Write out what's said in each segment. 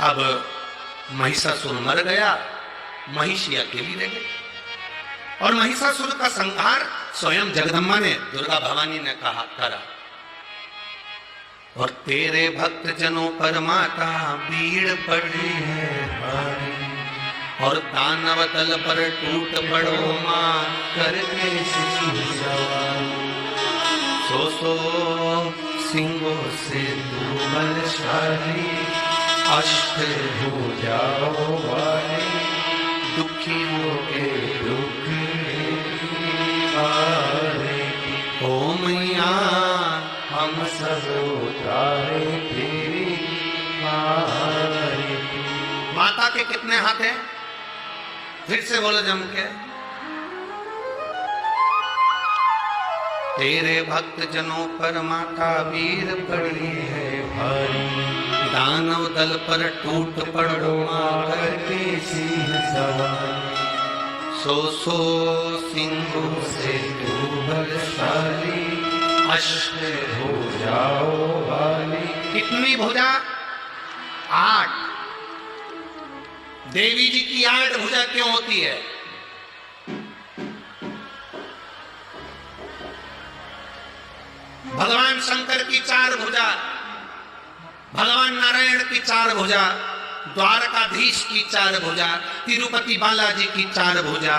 अब महिषासुर मर गया, महिषी अकेली रह गई और महिषासुर का संहार स्वयं जगदम्बा ने, दुर्गा भवानी ने करा। और तेरे भक्त जनों पर माता भीड़ पड़ी है भारी, और दानव दल पर टूट पड़ो मां करके सो सिंहों से तू बलशाली, अष्ट भुजाओं वाली, दुखियों के दुख ओ मैया हम सब उतारे तेरी माता के कितने हाथ हैं? फिर से बोलो जम के। तेरे भक्त जनों पर माता वीर पड़ी है भारी, दानव दल पर टूट पड़ो मार के सिंह सवारी, सो सिंहों से तू बलशाली, अष्ट भुजाओं वाली। कितनी भुजा? 8। देवी जी की 8 भुजा क्यों होती है? भगवान शंकर की 4 भुजा, भगवान नारायण की 4 भुजा, द्वारकाधीश की 4 भुजा, तिरुपति बालाजी की 4 भुजा,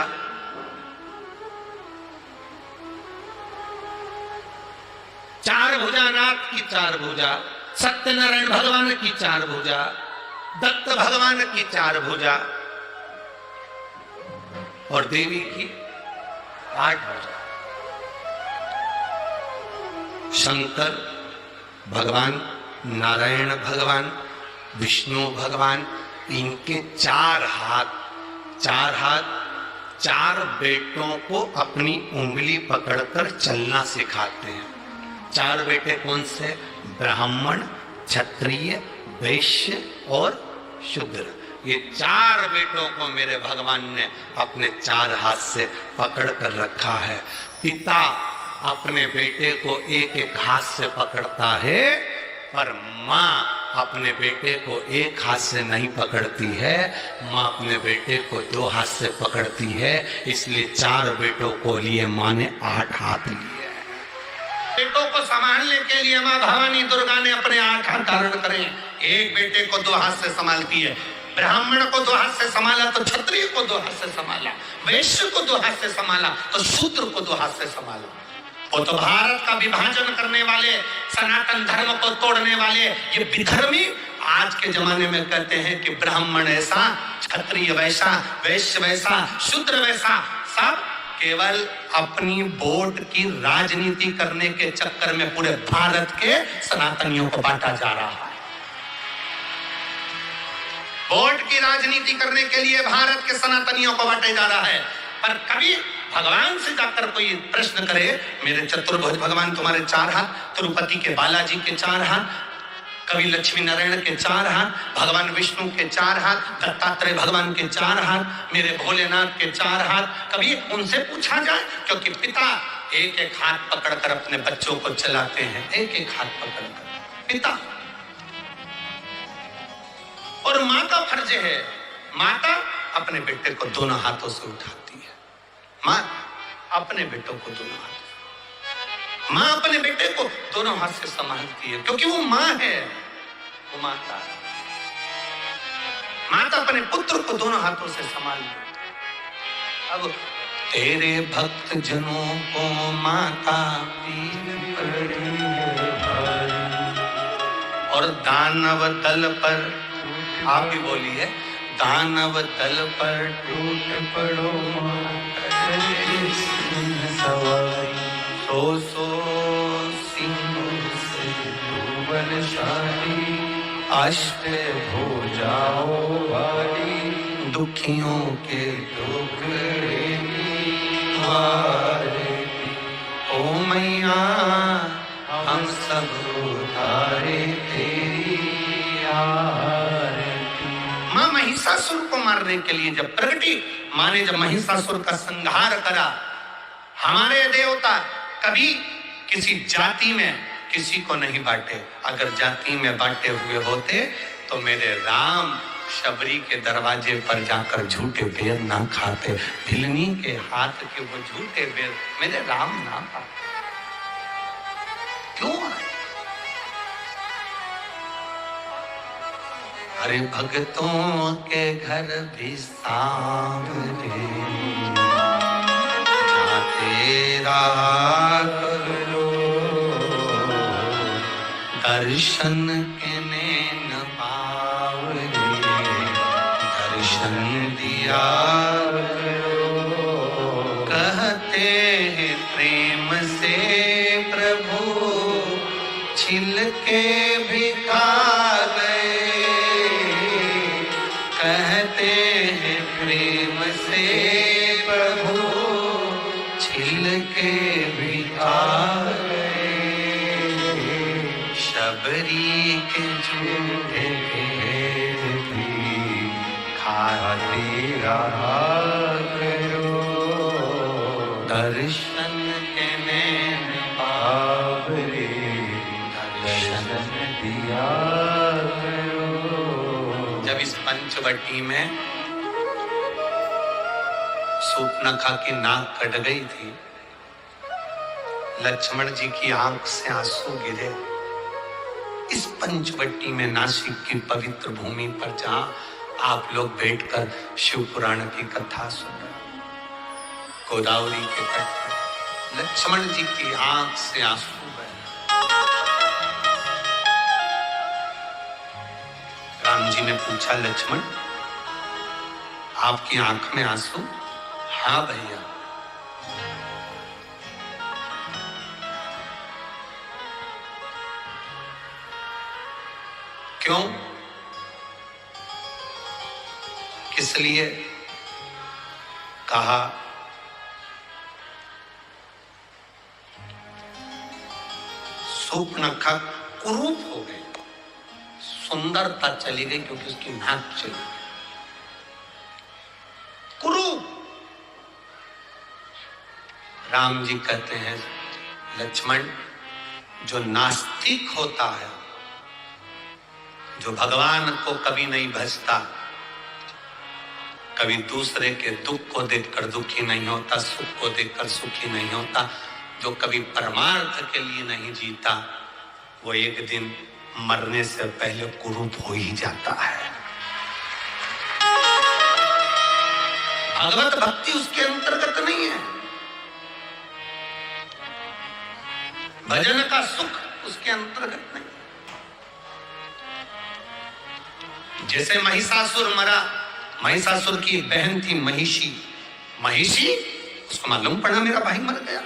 चार भुजानाथ की 4 भुजा, सत्यनारायण भगवान की 4 भुजा, दत्त भगवान की 4 भुजा और देवी की 8 भुजा। शंकर भगवान, नारायण भगवान, विष्णु भगवान, इनके 4 हाथ, 4 बेटों को अपनी उंगली पकड़कर चलना सिखाते हैं। 4 बेटे कौन से? ब्राह्मण, क्षत्रिय, वैश्य और शूद्र। ये 4 बेटों को मेरे भगवान ने अपने 4 हाथ से पकड़ कर रखा है। पिता अपने बेटे को एक हाथ से पकड़ता है, पर माँ अपने बेटे को एक हाथ से नहीं पकड़ती है, माँ अपने बेटे को 2 हाथ से पकड़ती है। इसलिए 4 बेटों को लिए माँ ने 8 हाथ लिए। बेटों को संभालने के लिए माँ भवानी दुर्गा ने अपने 8 हाथ धारण करे। एक बेटे को 2 हाथ से संभालती है। ब्राह्मण को 2 हाथ से संभाला तो क्षत्रिय को 2 हाथ से संभाला, वैश्य को 2 हाथ से संभाला तो शूद्र को 2 हाथ से संभाला। वो तो भारत का विभाजन करने वाले, सनातन धर्म को तोड़ने वाले ये विधर्मी आज के जमाने में कहते हैं कि ब्राह्मण ऐसा, क्षत्रिय वैसा, वैश्य वैसा, शूद्र वैसा। सब केवल अपनी वोट की राजनीति करने के चक्कर में पूरे भारत के सनातनियों को बांटा जा रहा है। वोट की राजनीति करने के लिए भारत के सनातनियों को बांटा जा रहा है। पर कभी भगवान से जाकर कोई प्रश्न करे, मेरे चतुर्भुज भगवान तुम्हारे 4 हाथ, तिरुपति के बालाजी के 4 हाथ, कवि लक्ष्मी नारायण के 4 हाथ, भगवान विष्णु के 4 हाथ, दत्तात्रेय भगवान के 4 हाथ, मेरे भोलेनाथ के 4 हाथ, कभी उनसे पूछा जाए? क्योंकि पिता एक हाथ पकड़कर अपने बच्चों को चलाते हैं, एक हाथ पकड़कर पिता। और माँ का फर्ज है, माता अपने बेटे को दोनों हाथों से उठाती है। माँ अपने बेटों को दोनों हाथ, माँ अपने बेटे को दोनों हाथ से संभालती है, क्योंकि वो माँ है, वो माता है। माता अपने पुत्र को दोनों हाथों से संभालती है। अब तेरे भक्त जनों को माता पीर पड़ी है भारी, और दानव दल पर, आप भी बोलिए, दानव दल पर टूट पड़ो सवारी, सो सिंहों से बलशाली, अष्ट भुजाओं वाली, दुखियों के टुकड़े वाले। ओ मैया हम सब उतारे तेरी आरती। माँ महिषासुर को मारने के लिए जब प्रगटी, माँ ने जब महिषासुर का संहार करा, हमारे देवता कभी किसी जाति में किसी को नहीं बांटे। अगर जाति में बांटे हुए होते तो मेरे राम शबरी के दरवाजे पर जाकर झूठे बेर ना खाते, भिलनी के हाथ के वो झूठे बेर मेरे राम ना पाते। क्यों आए? अरे भक्तों के घर भी सांवरे तेरा करो, दर्शन के नैन बावरे दर्शन दिया करो। कहते हैं प्रेम से प्रभु छिल के भी खा गए, कहते हैं प्रेम से प्रभु छिल के भी खा गए। शबरी के झूठे बेर भी खाते रहा करो, दर्शन के नैन बावरे दर्शन दिया करो। जब इस पंचवटी में सूर्पनखा की नाक कट गई थी, लक्ष्मण जी की आंख से आंसू गिरे। इस पंचवटी में नासिक की पवित्र भूमि पर जहां आप लोग बैठकर शिव पुराण की कथा सुन रहे, गोदावरी के तट पर लक्ष्मण जी की आंख से आंसू बहे। राम जी ने पूछा, लक्ष्मण आपकी आंख में आंसू? हाँ भैया। क्यों? किस लिए? कहा सूर्पनखा कुरूप हो गई, सुंदरता चली गई क्योंकि उसकी नाक चली गई। कुरूप। राम जी कहते हैं, लक्ष्मण जो नास्तिक होता है, जो भगवान को कभी नहीं भजता, कभी दूसरे के दुख को देखकर दुखी नहीं होता, सुख को देखकर सुखी नहीं होता, जो कभी परमार्थ के लिए नहीं जीता, वो एक दिन मरने से पहले कुरूप हो ही जाता है। भगवत भक्ति उसके अंतर्गत नहीं है, भजन का सुख उसके अंतर्गत नहीं। जैसे महिषासुर मरा, महिषासुर की बहन थी महिषी, महिषी उसको मालूम पड़ा मेरा भाई मर गया।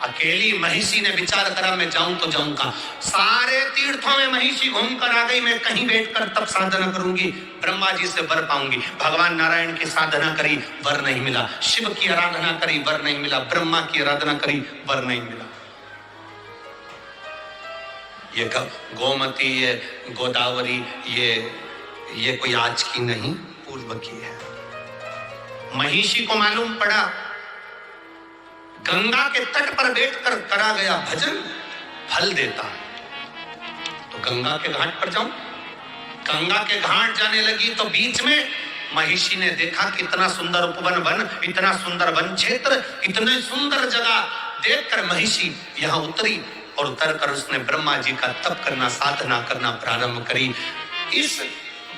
अकेली महिषी ने विचार करा, मैं जाऊं तो जाऊं कहां? सारे तीर्थों में महिषी घूम कर आ गई, मैं कहीं बैठकर तब साधना करूंगी, ब्रह्मा जी से वर पाऊंगी। भगवान नारायण की साधना करी, वर नहीं मिला। शिव की आराधना करी, वर नहीं मिला। ब्रह्मा की आराधना करी, वर नहीं मिला। ये गोमती, ये गोदावरी, ये कोई आज की नहीं, पूर्व की है। महिषी को मालूम पड़ा गंगा के तट पर बैठकर करा गया भजन फल देता है, तो गंगा के घाट पर जाऊं। गंगा के घाट जाने लगी तो बीच में महिषी ने देखा कि इतना सुंदर उपवन वन, इतना सुंदर वन क्षेत्र, इतने सुंदर जगह देखकर महिषी यहाँ उतरी, और उतरकर उसने ब्रह्मा जी का तप करना, साधना करना प्रारंभ करी। इस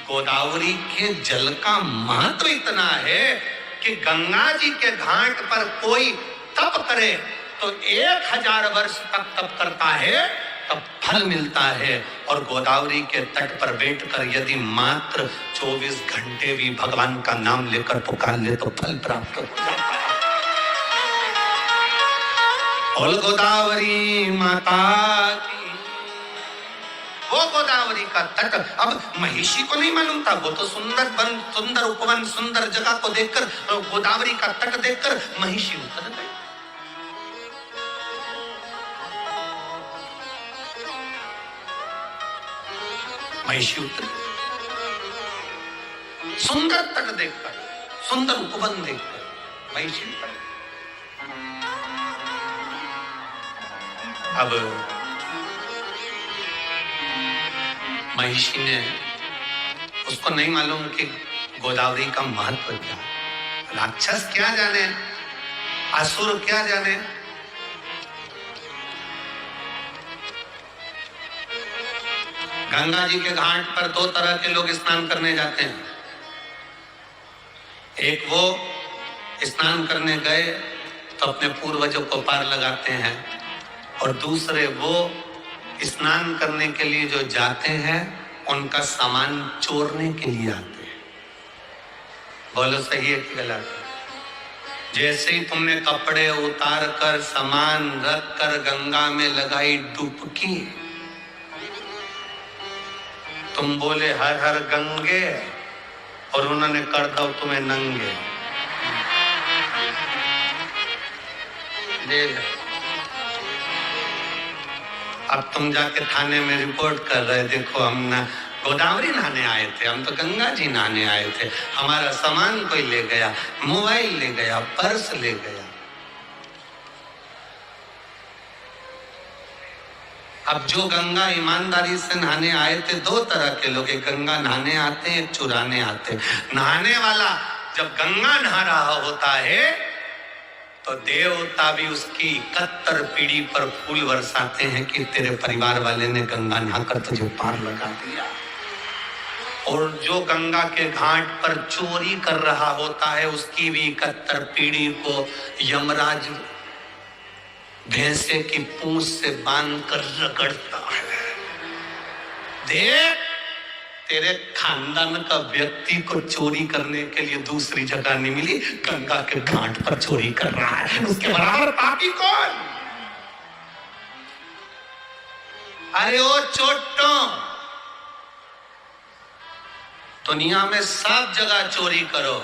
गोदावरी के जल का महत्व इतना है कि गंगा जी के घाट पर कोई तप करे तो 1000 वर्ष तक तप करता है, तब फल मिलता है। और गोदावरी के तट पर बैठकर यदि मात्र 24 घंटे भी भगवान का नाम लेकर पुकार ले तो फल प्राप्त हो जाता है। बोल गोदावरी माता की। वो गोदावरी का तट अब महिषी को नहीं मालूम था, वो तो सुंदर वन, सुंदर उपवन, सुंदर जगह को देखकर, गोदावरी का तट देखकर महिषी उतर गई। महिषी उतर, सुंदर तट देखकर, सुंदर उपवन देखकर महिषी उतर। अब महिषी ने उसको नहीं मालूम कि गोदावरी का महत्व क्या है। राक्षस क्या जाने, असुर क्या जाने। गंगा जी के घाट पर दो तरह के लोग स्नान करने जाते हैं। एक वो स्नान करने गए तो अपने पूर्वजों को पार लगाते हैं, और दूसरे वो स्नान करने के लिए जो जाते हैं उनका सामान चोरने के लिए आते हैं। बोलो सही है कि गलत? जैसे ही तुमने कपड़े उतार कर सामान रख कर गंगा में लगाई डुबकी, तुम बोले हर हर गंगे, और उन्होंने कर दो तुम्हें नंगे। अब तुम जाके थाने में रिपोर्ट कर रहे, देखो हम ना गोदावरी नहाने आए थे, हम तो गंगा जी नहाने आए थे, हमारा सामान कोई ले गया, मोबाइल ले गया, पर्स ले गया। अब जो गंगा ईमानदारी से नहाने आए थे, दो तरह के लोग, एक गंगा नहाने आते हैं, एक चुराने आते हैं। नहाने वाला जब गंगा नहा रहा होता है तो देवता भी उसकी 71 पीढ़ी पर फूल बरसाते हैं कि तेरे परिवार वाले ने गंगा नहाकर तुझे पार लगा दिया। और जो गंगा के घाट पर चोरी कर रहा होता है उसकी भी 71 पीढ़ी को यमराज भैंसे की पूंछ से बांध कर रगड़ता है। देख, तेरे खानदान का व्यक्ति को चोरी करने के लिए दूसरी जगह नहीं मिली, गंगा के घाट पर चोरी कर रहा है, उसके बराबर पापी कौन? अरे ओ चोटों, दुनिया में सब जगह चोरी करो,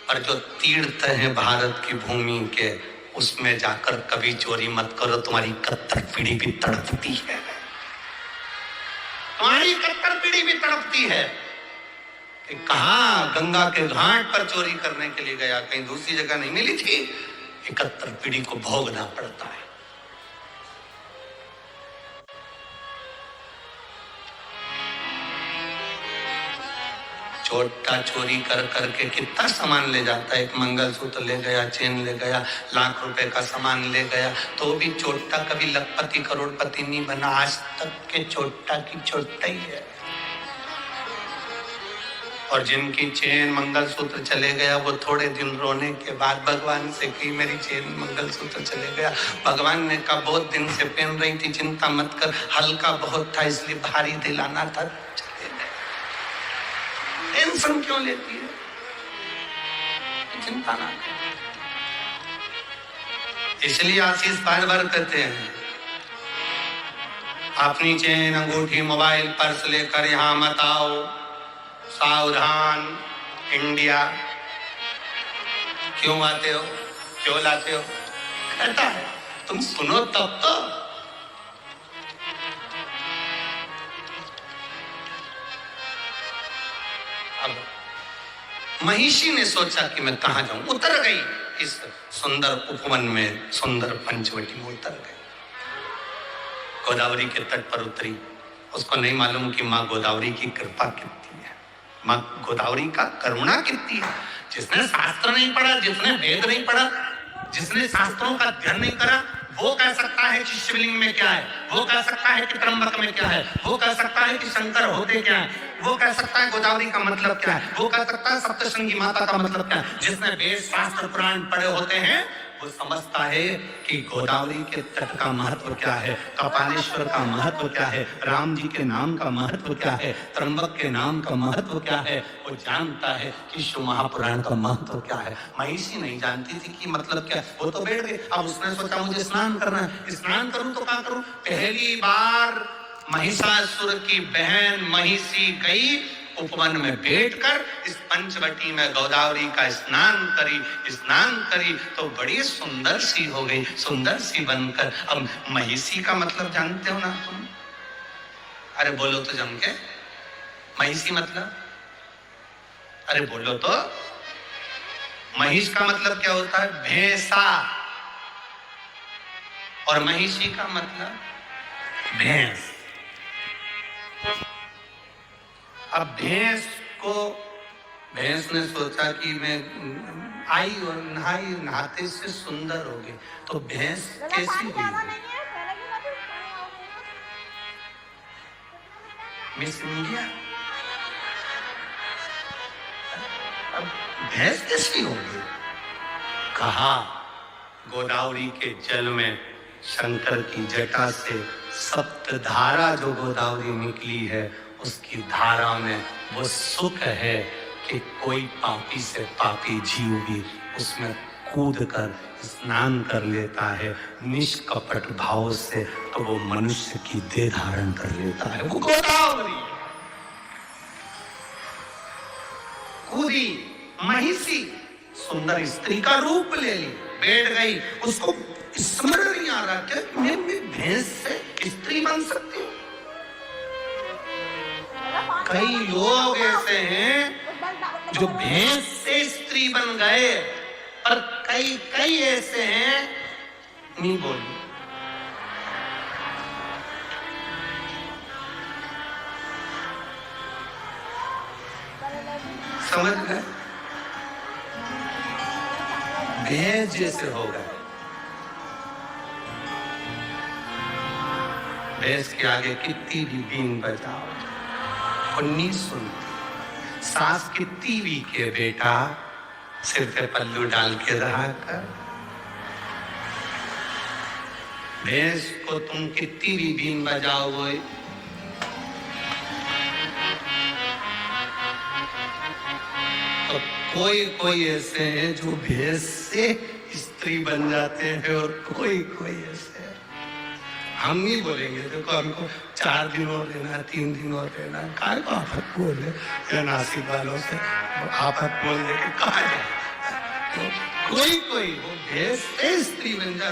और जो तीर्थ है भारत की भूमि के उसमें जाकर कभी चोरी मत करो, तुम्हारी 71 पीढ़ी भी तड़पती है, तुम्हारी 71 पीढ़ी भी तड़पती है कि कहां गंगा के घाट पर चोरी करने के लिए गया, कहीं दूसरी जगह नहीं मिली थी। 71 पीढ़ी को भोगना पड़ता है। छोटा चोरी कर करके कितना सामान ले जाता है। एक मंगलसूत्र ले गया, चेन ले गया, लाख रुपए का सामान ले गया, तो भी छोटा कभी लखपति करोड़पति नहीं बना। आज तक के छोटा की छोटा ही है। और जिनकी चेन मंगलसूत्र चले गया वो थोड़े दिन रोने के बाद भगवान से की मेरी चेन मंगलसूत्र चले गया। भगवान ने कहा बहुत दिन से पहन रही थी, चिंता मत कर, हल्का बहुत था इसलिए भारी दिलाना था। टेंशन क्यों लेती है? चिंता ना कर। इसलिए आशीष बार बार कहते हैं अपनी चेन, अंगूठी, मोबाइल, पर्स लेकर यहां मत आओ, सावधान इंडिया। क्यों आते हो, क्यों लाते हो? कहता है तुम सुनो तब तो। महिषी ने सोचा कि मैं कहां जाऊं, उतर गई इस सुंदर उपवन में, सुंदर पंचवटी में उतर गई। गोदावरी के तट पर उतरी। उसको नहीं मालूम कि माँ गोदावरी की कृपा कितनी है, माँ गोदावरी का करुणा कितनी है। जिसने शास्त्र नहीं पढ़ा, जिसने वेद नहीं पढ़ा, जिसने शास्त्रों का अध्ययन नहीं करा, वो कह सकता है कि शिवलिंग में क्या है, वो कह सकता है कि त्र्यंबक में क्या है, वो कह सकता है कि शंकर होते क्या है, वो कह सकता है गोदावरी का मतलब क्या है, वो कह सकता है सप्तशृंगी माता का मतलब क्या है। जिसने वेद शास्त्र पुराण पढ़े होते हैं वो समझता है कि गोदावरी के तट का महत्व क्या है, कपालेश्वर का महत्व क्या है, राम जी के नाम का महत्व क्या है, त्र्यंबक के नाम का महत्व क्या है। वो जानता है कि शिव महापुराण का महत्व क्या है। महिषी नहीं जानती थी कि मतलब क्या। वो तो बैठ गई। अब उसने सोचा मुझे स्नान करना है, स्नान करूं तो क्या करूं। पहली बार महिषासुर की बहन महिषी गई उपवन में बैठकर इस पंचवटी में गोदावरी का स्नान करी तो बड़ी सुंदर सी हो गई, सुंदर सी बनकर। अब महिषी का मतलब जानते हो ना तुम? अरे बोलो तो जम के, महिषी मतलब, अरे बोलो तो। महिष का मतलब क्या होता है? भैंसा। और महिषी का मतलब भैंस। अब भैंस ने सोचा कि मैं आई और नहाते से सुंदर हो गई, तो भैंस कैसी हुई? Miss India. अब भैंस कैसी होगी? कहा गोदावरी के जल में शंकर की जटा से सप्त धारा जो गोदावरी निकली है, उसकी धारा में वो सुख है कि कोई पापी से पापी जीव भी उसमें कूद कर स्नान कर लेता है निष्कपट भाव से, तो वो मनुष्य की देह धारण कर लेता है। वो गोदावरी कूदी, महिषी सुंदर स्त्री का रूप ले ली, बैठ गई। उसको स्मरण नहीं आ रहा क्या मैं भैंस से स्त्री बन सकती हूँ? कई लोग ऐसे हैं जो भैंस से स्त्री बन गए, पर कई ऐसे हैं नहीं बोली। समझ गए? भैंस जैसे हो गए। भैंस के आगे कितनी भी बीन बजाओ और नहीं सुनती। सास कितनी भी के बेटा सिर पे पल्लू डाल के रहा कर। भैंस को तुम कितनी भी बीन बजाओ वो तो कोई ऐसे हैं जो भैंस से स्त्री बन जाते हैं और कोई ऐसे हैं। हम नहीं बोलेंगे देखो हमको 4 दिन और रहना, 3 दिन और रहना, काय को आफत बोले या नासिक वालों से आफत बोल दे के कहा जाए। तो कोई वो भैंस से स्त्री बन जा,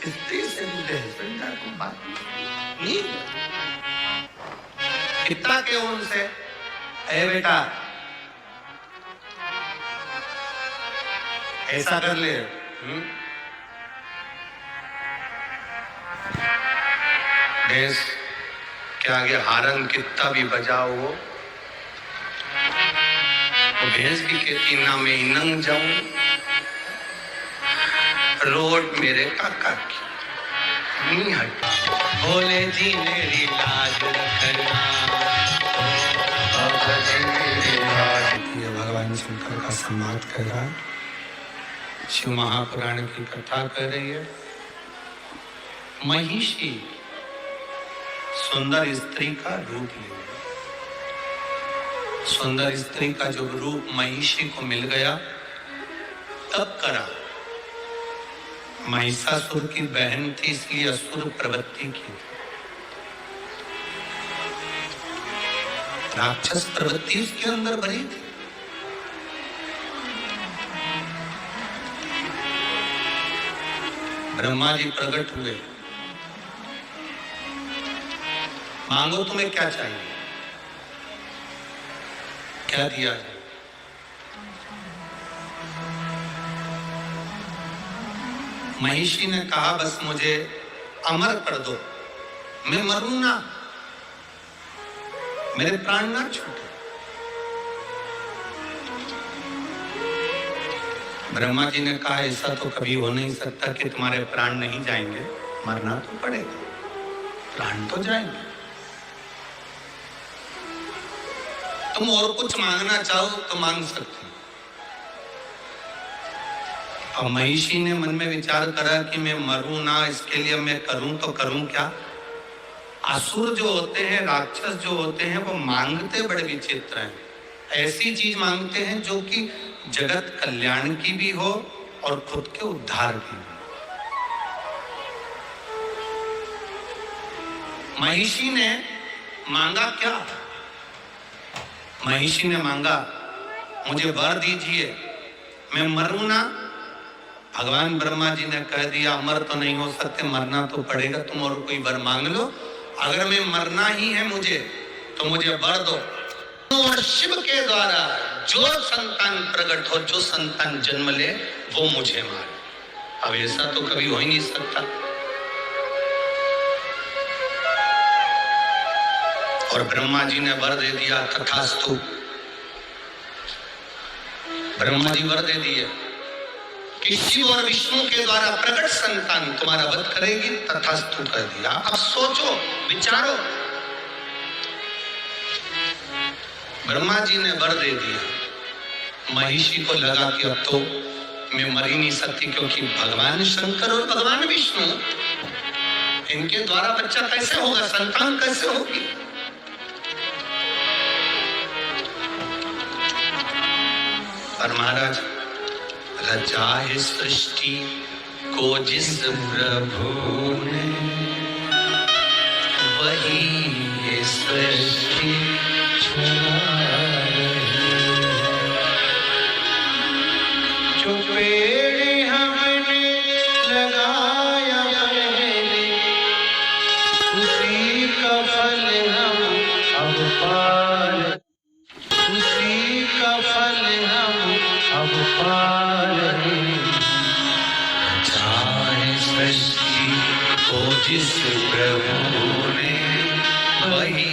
स्त्री से भैंस बन जा, कोई बात नहीं। कितना के उनसे ए बेटा ऐसा कर ले, भैंस के आगे हारन कितना भी बजाओ वो भैंस भी कहती ना मैं नंग जाऊं रोड मेरे काका की नहीं हट। बोले जी मेरी लाज रखना, भगवान शंकर का सम्मान कर रहा है। शिव महापुराण की कथा कर रही है। महिषी सुंदर स्त्री का रूप ले, सुंदर स्त्री का जो रूप महिषी को मिल गया तब करा। महिषासुर की बहन थी इसलिए असुर प्रवृत्ति की, राक्षस प्रवृत्ति उसके अंदर भरी थी। ब्रह्मा जी प्रकट हुए, मांगो तुम्हें क्या चाहिए, क्या दिया जाए। महिषी ने कहा बस मुझे अमर कर दो, मैं मरूं ना, मेरे प्राण ना छूटे। ब्रह्मा जी ने कहा ऐसा तो कभी हो नहीं सकता कि तुम्हारे प्राण नहीं जाएंगे, मरना तो पड़ेगा, प्राण तो जाएंगे। तुम और कुछ मांगना चाहो तो मांग सकते हो। और महिषी ने मन में विचार करा कि मैं मरूं ना, इसके लिए मैं करूं तो करूं क्या। असुर जो होते हैं, राक्षस जो होते हैं, वो मांगते बड़े विचित्र हैं। ऐसी चीज मांगते हैं जो कि जगत कल्याण की भी हो और खुद के उद्धार की भी। महिषी ने मांगा क्या? महिषी ने मांगा मुझे वर दीजिए, मैं मरूं ना। भगवान ब्रह्मा जी ने कह दिया अमर तो नहीं हो सकते, मरना तो पड़ेगा, तुम और कोई वर मांग लो। अगर मैं मरना ही है मुझे तो मुझे वर दो। और शिव के द्वारा जो संतान प्रकट हो, जो संतान जन्म ले, वो मुझे मारे। अब ऐसा तो कभी हो ही नहीं सकता। और ब्रह्मा जी ने वर दे दिया, तथास्तु। ब्रह्मा जी वर दे दिए कि शिव और विष्णु के द्वारा प्रकट संतान तुम्हारा वध करेगी, तथास्तु कर दिया। अब सोचो, विचारो, ब्रह्मा जी ने वर दे दिया, महिषी को लगा कि अब तो मैं मर ही नहीं सकती, क्योंकि भगवान शंकर और भगवान विष्णु, इनके द्वारा बच्चा कैसे होगा, संतान कैसे होगी। और महाराज, रचा है सृष्टि को जिस प्रभु ने, वही ये सृष्टि चला रही है। जो पेड़ हमने लगाया पहले, उसी का फल हम अब पा रहे, उसी का फल हम अब पा रहे। चाहे सृष्टि को जिस प्रभु ने, वही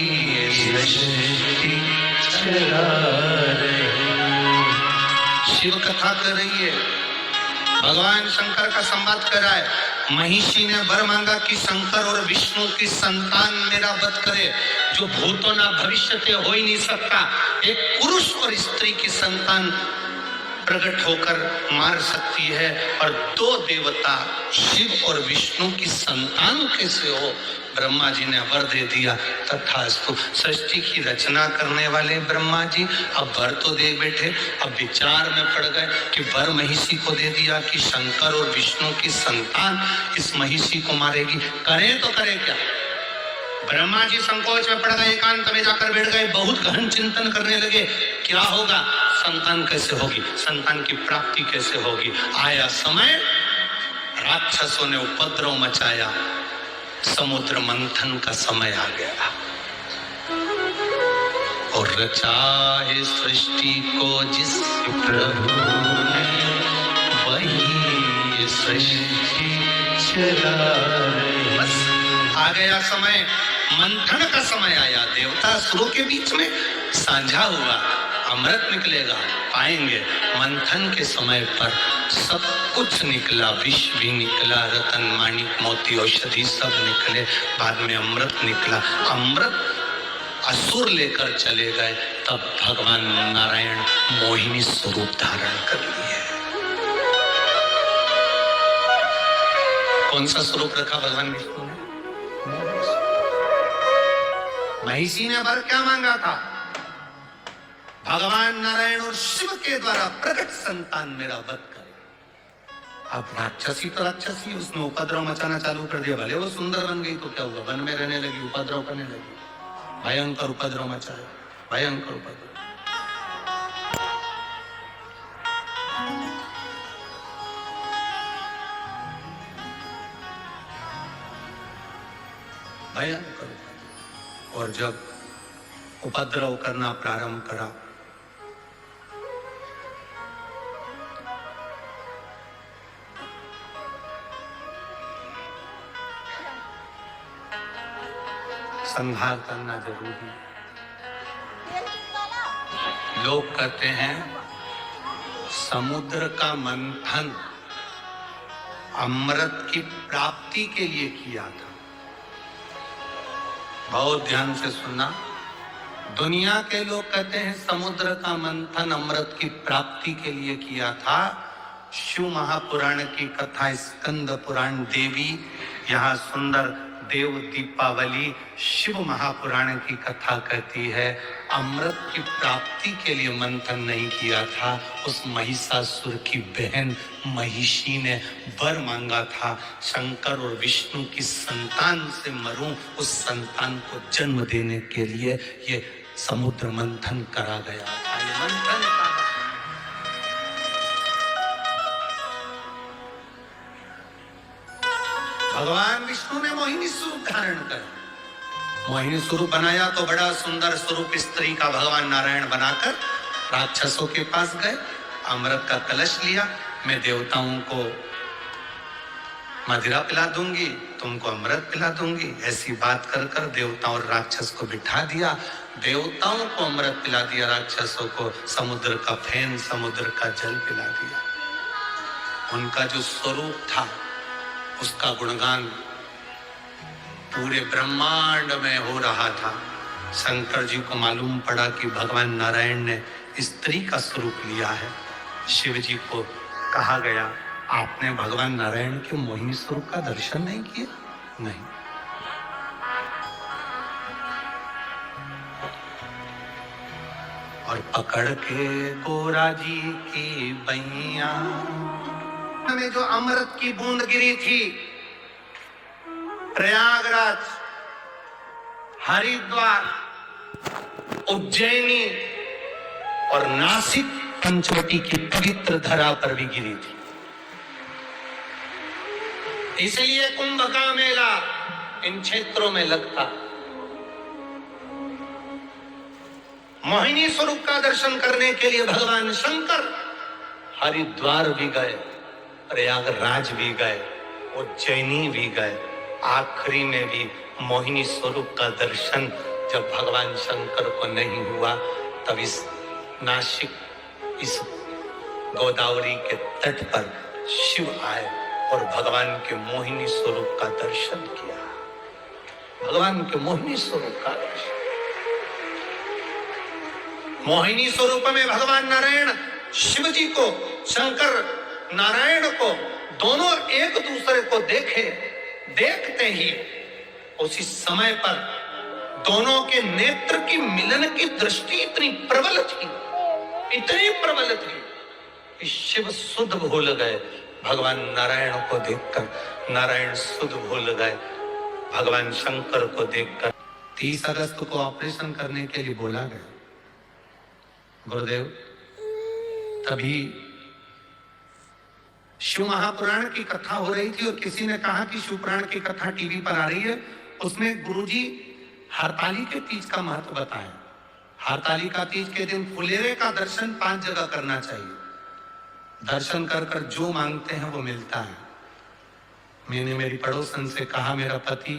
सृष्टि चला रहे। शिव कथा कर रही है, भगवान शंकर का संवाद कर रहा है। महिषी ने वर मांगा कि शंकर और विष्णु की संतान मेरा वध करे, जो भूतो ना भविष्यते हो ही नहीं सकता। एक पुरुष और स्त्री की संतान प्रकट होकर मार सकती है, और दो देवता शिव और विष्णु की संतान कैसे हो। ब्रह्मा जी ने वर दे दिया, तथास्तु। सृष्टि की रचना करने वाले ब्रह्मा जी अब वर तो दे बैठे, अब विचार में पड़ गए कि वर महिषी को दे दिया कि शंकर और विष्णु की संतान इस महिषी को मारेगी, करें तो करें क्या। ब्रह्मा जी संकोच में पड़ गए, एकांत में जाकर बैठ गए, बहुत गहन चिंतन करने लगे, क्या होगा, संतान कैसे होगी, संतान की प्राप्ति कैसे होगी। आया समय, राक्षसों ने उपद्रव मचाया, समुद्र मंथन का समय आ गया। और रचा है सृष्टि को जिस प्रभु ने, वही सृष्टि चला रहे। बस आ गया समय, मंथन का समय आया। देवता असुरों के बीच में साझा हुआ, अमृत निकलेगा, पाएंगे। मंथन के समय पर सब कुछ निकला, विष भी निकला, रतन माणिक मोती औषधि सब निकले, बाद में अमृत निकला। अमृत असुर लेकर चले गए, तब भगवान नारायण मोहिनी स्वरूप धारण कर लिए। कौन सा स्वरूप रखा भगवान विष्णु ने? महिषी ने वर क्या मांगा था? भगवान नारायण और शिव के द्वारा प्रकट संतान मेरा वध करे। अब राक्षसी तो राक्षसी, उसने उपद्रव मचाना चालू कर दिया। भले वो सुंदर बन गई तो क्या हुआ, वन में रहने लगी, उपद्रव करने लगी, भयंकर उपद्रव मचाया, भयंकर उपद्रव। भयंकर उपद्रव। और जब उपद्रव करना प्रारंभ करा, संहार करना जरूरी। लोग कहते हैं समुद्र का मंथन अमृत की प्राप्ति के लिए किया था। बहुत ध्यान से सुनना, दुनिया के लोग कहते हैं समुद्र का मंथन अमृत की प्राप्ति के लिए किया था। शिव महापुराण की कथा, स्कंद पुराण, देवी यहाँ सुंदर देव दीपावली शिव महापुराण की कथा कहती है अमृत की प्राप्ति के लिए मंथन नहीं किया था। उस महिषासुर की बहन महिषी ने वर मांगा था, शंकर और विष्णु की संतान से मरूं, उस संतान को जन्म देने के लिए ये समुद्र मंथन करा गया था। ये मंथन भगवान विष्णु ने मोहिनी स्वरूप धारण कर, मोहिनी स्वरूप बनाया तो बड़ा सुंदर स्वरूप स्त्री का भगवान नारायण बनाकर राक्षसों के पास गए, अमृत का कलश लिया। मैं देवताओं को मदिरा पिला दूंगी, तुमको अमृत पिला दूंगी। ऐसी बात कर कर देवताओं और राक्षस को बिठा दिया। देवताओं को अमृत पिला दिया, राक्षसों को समुद्र का फेन, समुद्र का जल पिला दिया। उनका जो स्वरूप था उसका गुणगान पूरे ब्रह्मांड में हो रहा था। शंकर जी को मालूम पड़ा कि भगवान नारायण ने स्त्री का स्वरूप लिया है। शिव जी को कहा गया, आपने भगवान नारायण के मोहिनी स्वरूप का दर्शन नहीं किया? नहीं। और पकड़ के गोरा जी की बैया में जो अमृत की बूंद गिरी थी, प्रयागराज, हरिद्वार, उज्जैनी और नासिक पंचवटी की पवित्र धरा पर भी गिरी थी। इसलिए कुंभ का मेला इन क्षेत्रों में लगता। मोहिनी स्वरूप का दर्शन करने के लिए भगवान शंकर हरिद्वार भी गए, प्रयागराज भी गए, उज्जैनी भी गए। आखिरी में भी मोहिनी स्वरूप का दर्शन जब भगवान शंकर को नहीं हुआ, तब इस नासिक, इस गोदावरी के तट पर शिव आए और भगवान के मोहिनी स्वरूप का दर्शन किया। भगवान के मोहिनी स्वरूप का दर्शन। मोहिनी स्वरूप में भगवान नारायण शिव जी को, शंकर नारायण को, दोनों एक दूसरे को देखे। देखते ही उसी समय पर दोनों के नेत्र की मिलन की दृष्टि इतनी प्रबल थी, इतनी प्रबल थी कि शिव सुध भूल गए भगवान नारायण को देखकर, नारायण सुध भूल गए भगवान शंकर को देखकर। 30 अगस्त को ऑपरेशन करने के लिए बोला गया गुरुदेव। तभी शिव महापुराण की कथा हो रही थी और किसी ने कहा कि शिव पुराण की कथा टीवी पर आ रही है, उसमें गुरुजी हरताली के तीज का महत्व बताया। हरतालिका तीज के दिन फुलेरे का दर्शन 5 जगह करना चाहिए। दर्शन कर कर जो मांगते हैं वो मिलता है। मैंने मेरी पड़ोसन से कहा, मेरा पति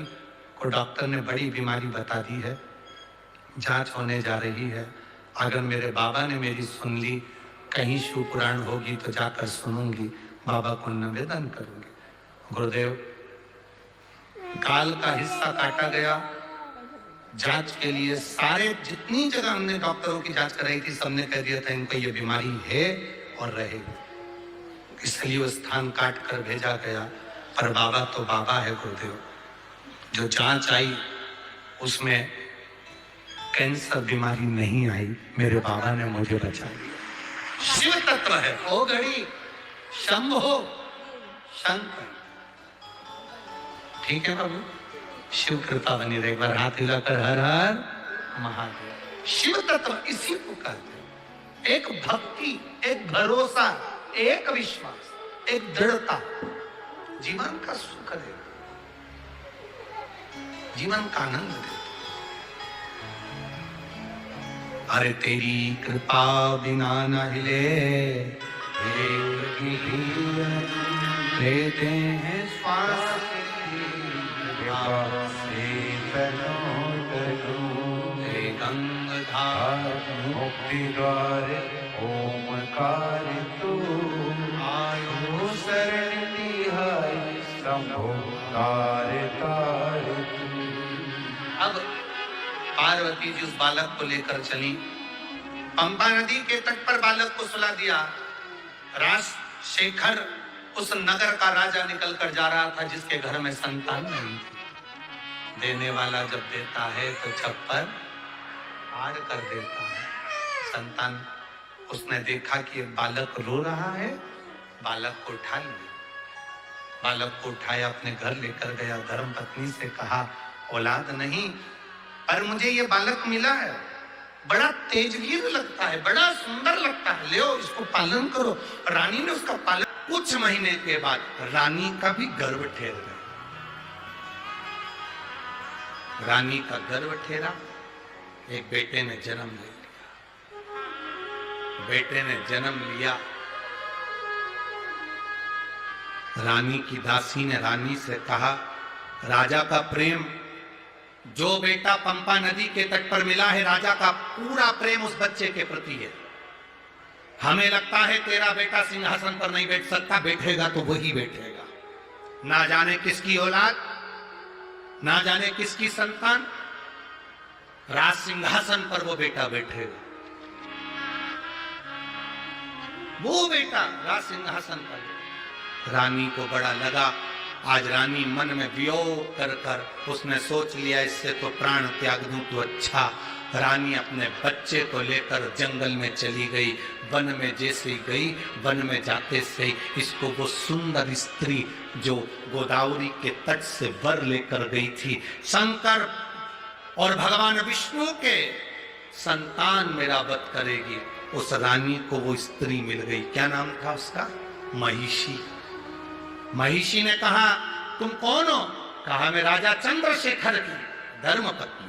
को डॉक्टर ने बड़ी बीमारी बता दी है, जांच होने जा रही है। अगर मेरे बाबा ने मेरी सुन ली, कहीं शिव पुराण होगी तो जाकर सुनूंगी, बाबा को निवेदन करूंगी। गुरुदेव, गाल का हिस्सा काटा गया। जांच के लिए सारे जितनी जगह हमने डॉक्टरों की जांच कराई थी, सबने कह दिया था इनको ये बीमारी है और रहेगी। इसलिए वो स्थान काट कर भेजा गया। पर बाबा तो बाबा है गुरुदेव। जो जांच आई उसमें कैंसर बीमारी नहीं आई, मेरे बाबा ने मुझे बचा लिया। शिव तत्व है। ओ घड़ी शंभो शंकर। ठीक है बाबू, शिव कृपा बनी रहे। एक बार हाथ हिलाकर हर हर महादेव। शिव तत्व इसी को कहते हैं। एक भक्ति, एक भरोसा, एक विश्वास, एक दृढ़ता जीवन का सुख दे, जीवन का आनंद दे। अरे तेरी कृपा बिना न हिले, लेते हैं श्वास गंगाधार मुक्ति द्वार ओमकार तू आयो शरण तिहारी शंभो तारे तारे। अब पार्वती जी उस बालक को लेकर चली। पंपा नदी के तट पर बालक को सुला दिया। राजशेखर उस नगर का राजा निकल कर जा रहा था जिसके घर में संतान नहीं थी। देने वाला जब देता है तो छप्पर फाड़ कर देता है। संतान, उसने देखा कि एक बालक रो रहा है, बालक को उठा लिया। बालक को उठाया, अपने घर लेकर गया। धर्म पत्नी से कहा, औलाद नहीं, पर मुझे ये बालक मिला है, बड़ा तेजवीर लगता है, बड़ा सुंदर लगता है, ले इसको पालन करो। रानी ने उसका पालन। कुछ महीने के बाद रानी का भी गर्भ ठेर गया। रानी का गर्भ ठेरा, एक बेटे ने जन्म ले लिया। बेटे ने जन्म लिया। रानी की दासी ने रानी से कहा, राजा का प्रेम, जो बेटा पंपा नदी के तट पर मिला है, राजा का पूरा प्रेम उस बच्चे के प्रति है। हमें लगता है तेरा बेटा सिंहासन पर नहीं बैठ सकता, बैठेगा तो वही बैठेगा। ना जाने किसकी औलाद, ना जाने किसकी संतान, राज सिंहासन पर वो बेटा बैठेगा। वो बेटा राज सिंहासन पर। रानी को बड़ा लगा। आज रानी मन में वियोग कर कर उसने सोच लिया, इससे तो प्राण त्याग दूं तो अच्छा। रानी अपने बच्चे को लेकर जंगल में चली गई। वन में जैसे ही गई, वन में जाते से ही इसको वो सुंदर स्त्री जो गोदावरी के तट से वर लेकर गई थी, शंकर और भगवान विष्णु के संतान मेरा वध करेगी, उस रानी को वो स्त्री मिल गई। क्या नाम था उसका? महिषी। महिषी ने कहा, तुम कौन हो? कहा, मैं राजा चंद्रशेखर की धर्मपत्नी,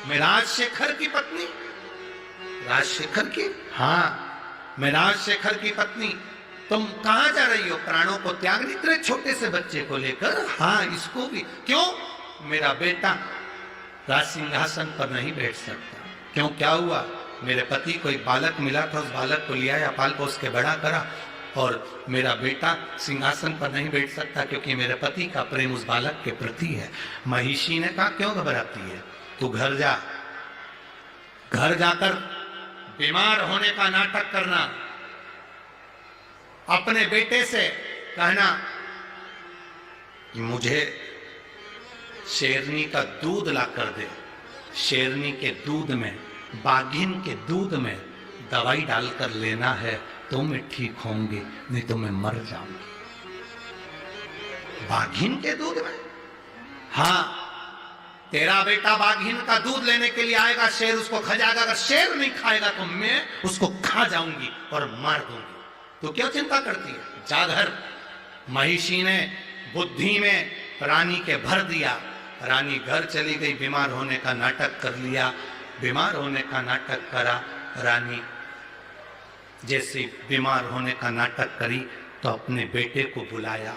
मैं राजशेखर की पत्नी। राजशेखर की? हाँ, मैं राजशेखर की पत्नी। तुम कहां जा रही हो? प्राणों को त्याग नहीं, इतने छोटे से बच्चे को लेकर? हाँ, इसको भी। क्यों? मेरा बेटा राज सिंहासन पर नहीं बैठ सकता। क्यों, क्या हुआ? मेरे पति को एक बालक मिला था, उस बालक को लिया या पाल पोस के बड़ा करा, और मेरा बेटा सिंहासन पर नहीं बैठ सकता क्योंकि मेरे पति का प्रेम उस बालक के प्रति है। महिषी ने कहा, क्यों घबराती है? तू घर जा, घर जाकर बीमार होने का नाटक करना, अपने बेटे से कहना कि मुझे शेरनी का दूध ला कर दे। शेरनी के दूध में, बाघिन के दूध में दवाई डालकर लेना है, तो मैं ठीक होंगी, नहीं तो मैं मर जाऊंगी। बाघिन के दूध में? हाँ, तेरा बेटा बाघिन का दूध लेने के लिए आएगा, शेर उसको खा जाएगा। अगर शेर नहीं खाएगा तो मैं उसको खा जाऊंगी और मार दूंगी। तो क्यों चिंता करती है? जा घर। महिषी ने बुद्धि में रानी के भर दिया। रानी घर चली गई, बीमार होने का नाटक कर लिया। बीमार होने का नाटक करा। रानी जैसे बीमार होने का नाटक करी तो अपने बेटे को बुलाया।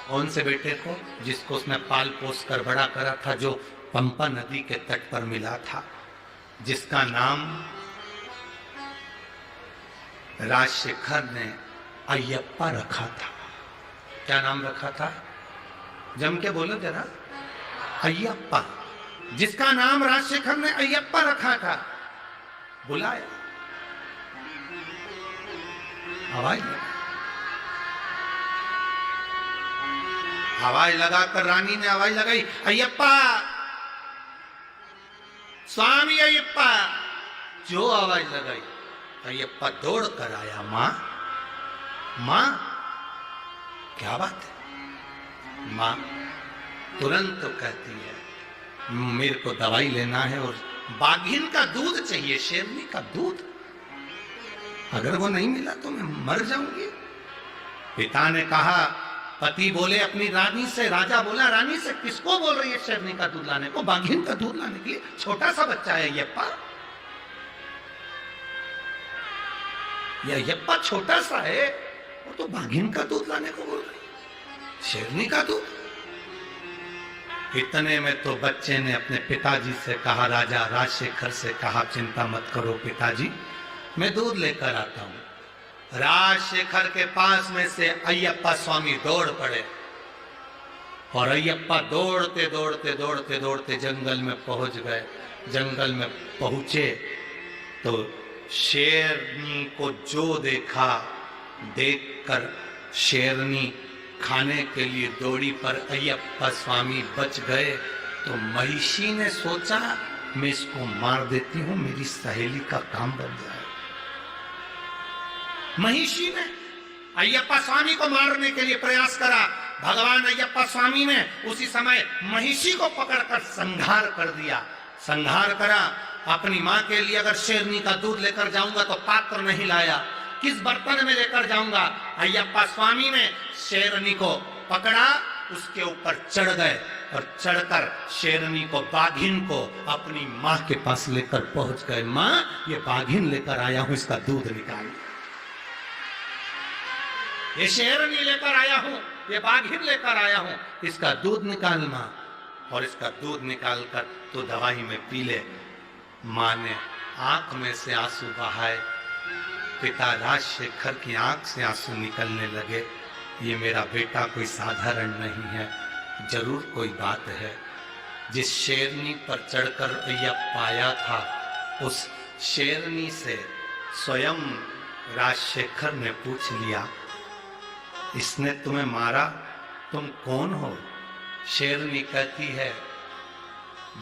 कौन से बेटे को? जिसको उसने पाल पोस कर बड़ा करा था, जो पंपा नदी के तट पर मिला था, जिसका नाम राजशेखर ने अयप्पा रखा था। क्या नाम रखा था? जम के बोलो जरा। अयप्पा। जिसका नाम राजशेखर ने अयप्पा रखा था। बुलाया, आवाज लगाकर रानी ने आवाज लगाई, अयप्पा, स्वामी अयप्पा। जो आवाज लगाई, अयप्पा दौड़ कर आया। मां, मां, क्या बात है? मां तुरंत तो कहती है, मेरे को दवाई लेना है और बाघिन का दूध चाहिए, शेरनी का दूध। अगर वो नहीं मिला तो मैं मर जाऊंगी। पिता ने कहा, पति बोले अपनी रानी से, राजा बोला रानी से, किसको बोल रही है शेरनी का दूध लाने को? बाघिन का दूध लाने के लिए? छोटा सा बच्चा है अयप्पा, यह अयप्पा छोटा सा है, वो तो बाघिन का दूध लाने को बोल रही है, शेरनी का दूध। इतने में तो बच्चे ने अपने पिताजी से कहा, राजा राजशेखर से कहा, चिंता मत करो पिताजी, मैं दूध लेकर आता हूं। राजशेखर के पास में से अयप्पा स्वामी दौड़ पड़े और अयप्पा दौड़ते दौड़ते दौड़ते दौड़ते जंगल में पहुंच गए। जंगल में पहुंचे तो शेरनी को जो देखा, देखकर शेरनी खाने के लिए दौड़ी, पर अयप्पा स्वामी बच गए। तो महिषी ने सोचा, मैं इसको मार देती हूं, मेरी सहेली का काम बन जाए। महिषी ने अयप्पा स्वामी को मारने के लिए प्रयास करा। भगवान अयप्पा स्वामी ने उसी समय महिषी को पकड़कर संहार कर दिया। संहार करा। अपनी मां के लिए अगर शेरनी का दूध लेकर जाऊंगा तो पात्र नहीं लाया, किस बर्तन में लेकर जाऊंगा? अयप्पा स्वामी ने शेरनी को पकड़ा, उसके ऊपर चढ़ गए और चढ़कर शेरनी को, बाघिन को अपनी मां के पास लेकर पहुंच गए। मां, ये बाघिन लेकर आया हूं, इसका दूध निकाल। ये शेरनी लेकर आया हूं, ये बाघिन लेकर आया हूं, इसका दूध निकाल मां, और इसका दूध निकाल कर तो दवाई में पी ले। मां ने आंख में से आंसू बहाए। पिता राजशेखर की आंख से आंसू निकलने लगे। ये मेरा बेटा कोई साधारण नहीं है, जरूर कोई बात है। जिस शेरनी पर चढ़कर अय्यप्पा आया था, उस शेरनी से स्वयं राजशेखर ने पूछ लिया, इसने तुम्हें मारा, तुम कौन हो? शेरनी कहती है,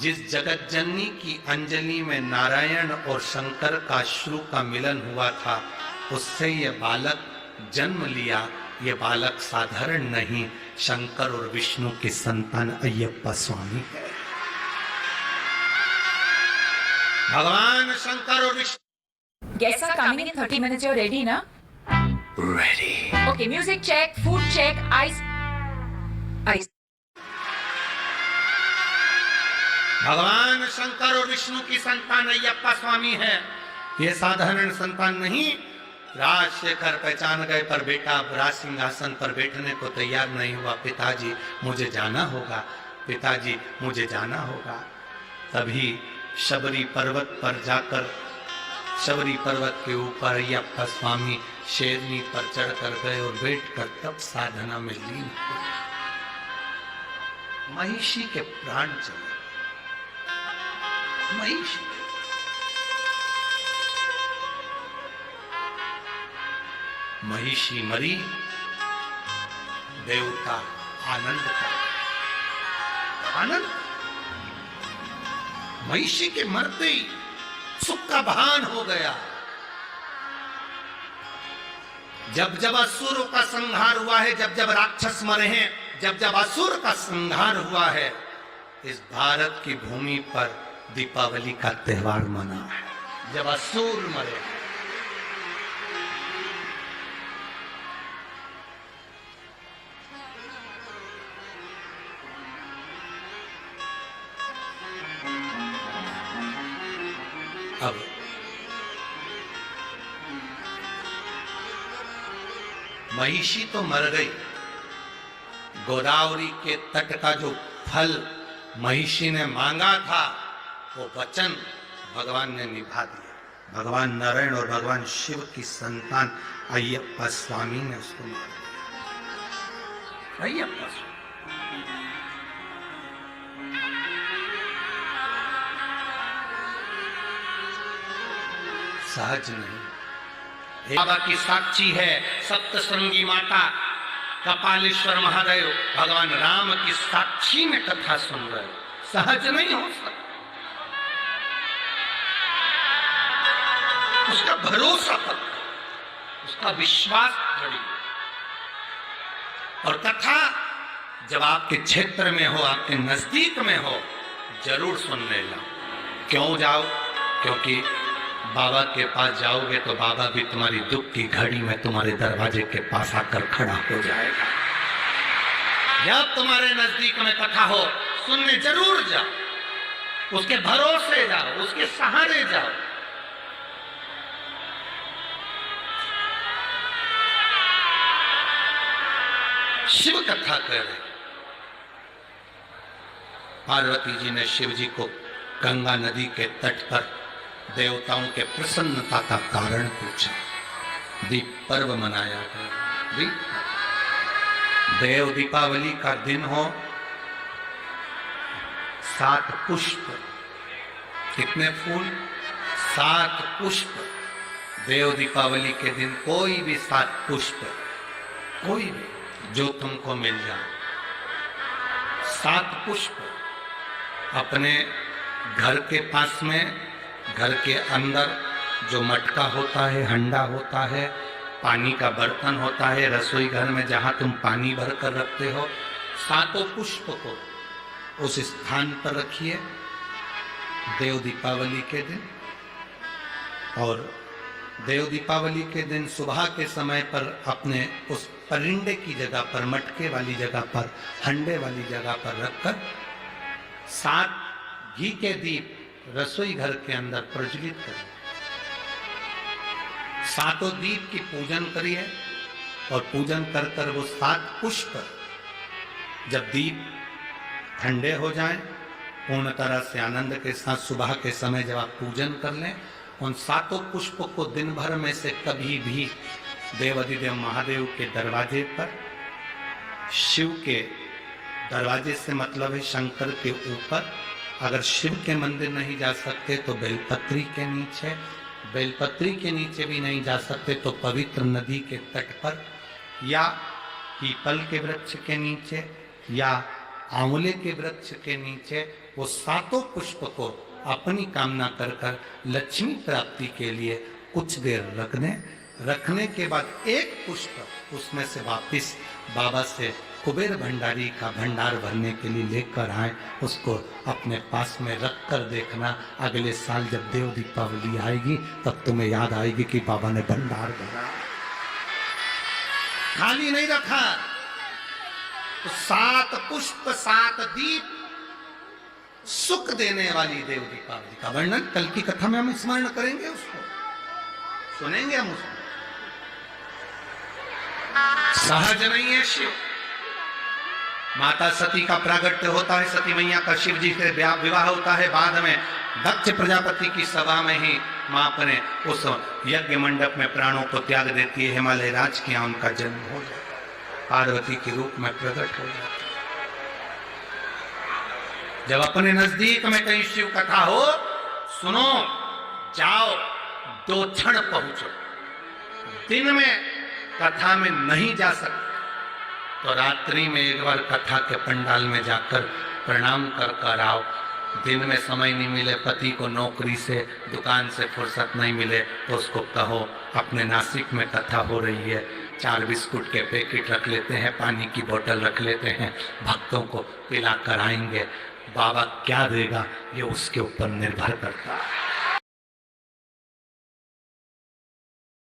जिस जगत जननी की अंजलि में नारायण और शंकर का अश्रु का मिलन हुआ था, उससे ये बालक जन्म लिया। ये बालक साधारण नहीं, शंकर और विष्णु की संतान अय्यप्पा स्वामी है। भगवान शंकर और Vishnu. Guests are coming in 30 minutes. You're ready, na? Ready. Okay, music check, food check, ice. भगवान शंकर और विष्णु की संतान अय्यप्पा स्वामी है। ये साधारण संतान नहीं। राजशेखर पहचान गए, पर बेटा राज सिंहासन पर बैठने को तैयार नहीं हुआ। पिताजी मुझे जाना होगा, पिताजी मुझे जाना होगा। तभी शबरी पर्वत पर जाकर, शबरी पर्वत के ऊपर अय्यप्पा स्वामी शेरनी पर चढ़कर गए और बैठकर तब साधना में लीन हुए। महिषी के प्राण चले। महिषी महिषी मरी, देवता आनंद कर आनंद। महिषी के मरते ही सुख का भान हो गया। जब जब असुरों का संहार हुआ है, जब जब राक्षस मरे हैं, जब जब असुर का संहार हुआ है, इस भारत की भूमि पर दीपावली का त्योहार मना है। जब असुर मरे, अब महिषी तो मर गई। गोदावरी के तट का जो फल महिषी ने मांगा था, वो वचन भगवान ने निभा दिया। भगवान नारायण और भगवान शिव की संतान अय्यप्पा स्वामी ने उसको मार दिया। अय्यप्पा स्वामी सहज नहीं। बाबा की साक्षी है सप्तश्रृंगी माता कपालेश्वर महादेव, भगवान राम की साक्षी में कथा सुन रहे। सहज नहीं हो सकता। उसका भरोसा पक्का, उसका विश्वास दृढ़। और कथा जब आपके क्षेत्र में हो, आपके नजदीक में हो, जरूर सुनने जाओ। क्यों जाओ? क्योंकि बाबा के पास जाओगे तो बाबा भी तुम्हारी दुख की घड़ी में तुम्हारे दरवाजे के पास आकर खड़ा हो जाएगा। जब तुम्हारे नजदीक में कथा हो, सुनने जरूर जाओ। उसके भरोसे जाओ, उसके सहारे जाओ। शिव कथा कर रहे। पार्वती जी ने शिव जी को गंगा नदी के तट पर देवताओं के प्रसन्नता का कारण पूछा। दीप पर्व मनाया गया। देव दीपावली का दिन हो, 7 पुष्प। कितने फूल? 7 पुष्प। देव दीपावली के दिन कोई भी 7 पुष्प, कोई भी जो तुमको मिल जाए, 7 पुष्प अपने घर के पास में, घर के अंदर जो मटका होता है, हंडा होता है, पानी का बर्तन होता है, रसोई घर में जहाँ तुम पानी भर कर रखते हो, 7 पुष्प को उस स्थान पर रखिए देव दीपावली के दिन। और देव दीपावली के दिन सुबह के समय पर अपने उस परिंडे की जगह पर, मटके वाली जगह पर, हंडे वाली जगह पर रखकर 7 घी के दीप रसोई घर के अंदर प्रज्वलित करिए। 7 दीप की पूजन करिए। और पूजन कर कर वो 7 पुष्प जब दीप ठंडे हो जाएं, पूर्ण तरह से आनंद के साथ सुबह के समय जब आप पूजन कर लें, उन 7 पुष्प को दिन भर में से कभी भी देवाधिदेव महादेव के दरवाजे पर, शिव के दरवाजे से मतलब है शंकर के ऊपर, अगर शिव के मंदिर नहीं जा सकते तो बेलपत्री के नीचे, बेलपत्री के नीचे भी नहीं जा सकते तो पवित्र नदी के तट पर, या पीपल के वृक्ष के नीचे, या आंवले के वृक्ष के नीचे वो 7 पुष्प को अपनी कामना कर कर लक्ष्मी प्राप्ति के लिए कुछ देर रख दें। रखने के बाद एक पुष्प उसमें से वापिस बाबा से कुबेर भंडारी का भंडार भरने के लिए लेकर आए, उसको अपने पास में रख कर देखना, अगले साल जब देव दीपावली आएगी तब तुम्हें याद आएगी कि बाबा ने भंडार भरा, खाली नहीं रखा। तो 7 पुष्प 7 दीप सुख देने वाली देव दीपावली का वर्णन कल की कथा में हम स्मरण करेंगे, उसको सुनेंगे हम उसको। सहज नहीं है शिव। माता सती का प्रागट्य होता है, सती मैया का शिव जी से विवाह होता है, बाद में दक्ष प्रजापति की सभा में ही मां अपने उस यज्ञ मंडप में प्राणों को त्याग देती है। हिमालय राज के यहाँ उनका जन्म हो जाता है, पार्वती के रूप में प्रकट हो जाता है। जब अपने नजदीक में कहीं शिव कथा हो, सुनो, जाओ, 2 क्षण पहुंचो। दिन में कथा में नहीं जा सकते तो रात्रि में एक बार कथा के पंडाल में जाकर प्रणाम कर कर आओ। दिन में समय नहीं मिले, पति को नौकरी से दुकान से फुर्सत नहीं मिले, तो उसको कहो अपने नासिक में कथा हो रही है, 4 बिस्कुट के पैकेट रख लेते हैं, पानी की बोतल रख लेते हैं, भक्तों को पिला कर आएंगे। बाबा क्या देगा ये उसके ऊपर निर्भर करता है।